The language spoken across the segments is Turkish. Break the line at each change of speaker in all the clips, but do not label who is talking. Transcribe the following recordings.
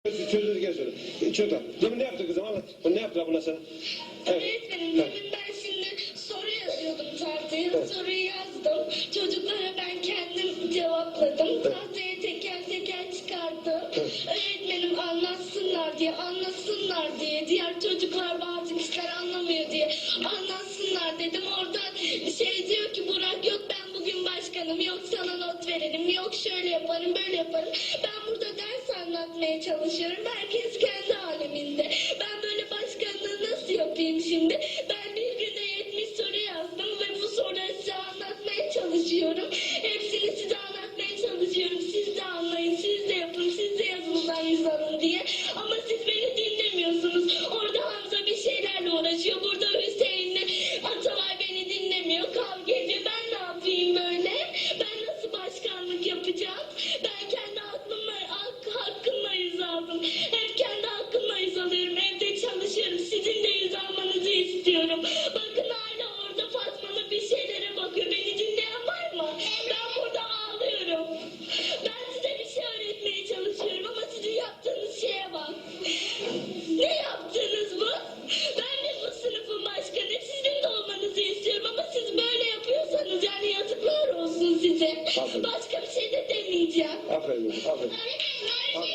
Çözünüzü gel söyle. Çöz lan. Demin ne yaptı kızım anlat. Ne yaptılar buna sana? Evet.
Öğretmenim demin ben şimdi soru yazıyordum tahtaya.
Evet.
Soruyu yazdım. Çocuklara ben kendim cevapladım.
Evet.
Tahtaya teker teker çıkardım.
Evet.
Öğretmenim anlatsınlar diye. Diğer çocuklar bazı kişiler anlamıyor diye. Anlatsınlar dedim. Oradan şey diyor ki Burak yok ben bugün başkanım. Yok sana not verelim. Yok şöyle yaparım böyle yaparım. Ben burada ders anlatmaya çalışıyorum. Herkes kendi aleminde. Ben böyle başkanlığı nasıl yapayım şimdi? Ben bir günde 70 soru yazdım ve bu soruları size anlatmaya çalışıyorum. Hepsini size anlatmaya çalışıyorum. Siz de anlayın, siz de yapın, siz de yazılımdan yüz alın diye. Ama siz beni dinlemiyorsunuz. Orada Hamza bir şeylerle uğraşıyor. Burada Hüseyin'le Atalay beni dinlemiyor. Kavga ediyor. Ben ne yapayım böyle? Ben nasıl başkanlık yapacağım? Ben kendi hakkımla yüz aldım. Hep kendi hakkımla yüz alıyorum. Evde çalışıyorum. Sizin de yüz almanızı istiyorum. Bakın hala orada Fatma'nın bir şeylere bakıyor. Beni dinleyen var mı? Ben burada ağlıyorum. Ben size bir şey öğretmeye çalışıyorum ama sizin yaptığınız şeye bak. Ne yaptınız bu? Ben de bu sınıfın başkanı. Sizin de olmanızı istiyorum ama siz böyle yapıyorsanız yani yazıklar olsun size.
Aferin.
Başka bir şey de demeyeceğim.
Aferin. Aferin.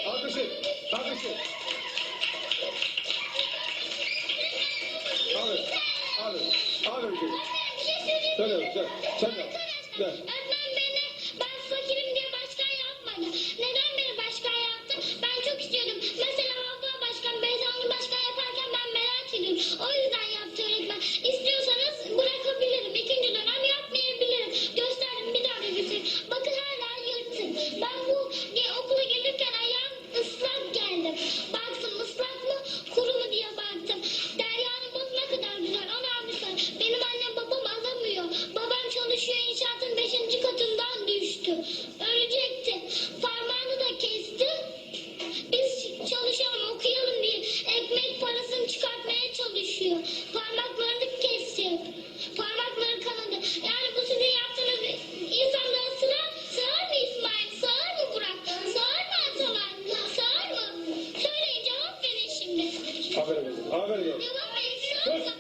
Alkışlayın. Alkışlayın. Aferin. Aferin. Aferin kızım. Söyle. Sen yap. Gel.
Öğretmen beni, ben fakirim diye başkan yapmadı. Neden beni başkan yaptı? Ben çok istiyordum. Mesela Hakan Başkan, Beyzanlı Başkan yaparken ben merak ediyorum. O yüzden yaptı öğretmen. İstiyorsanız bırakabilirim. İkinci dönem yapmayabilirim. Gösterdim bir daha revize. Bakın hala yırtık. Ben bu okula gelirken ayağım ıslak geldim. Baktım ıslak mı kuru mu diye baktım. Derya'nın bozu ne kadar güzel. Onu almışlar. Benim annem babam alamıyor. Babam çalışıyor inşaatın 5. katından düştü. Ölecekti. Parmağını da kesti. Biz çalışalım okuyalım diye ekmek parasını çıkartmaya çalışıyor. Parmaklarını kesti. Parmakları kanadı. Yani bu sizin yaptığınız insanlara sığar mı İsmail? Sığar mı Burak? Sığar mı Atalay? Sığar mı? Söyleyin cevap verin şimdi.
Aferin kızım. Aferin.
Cevap verin. Sığar mı?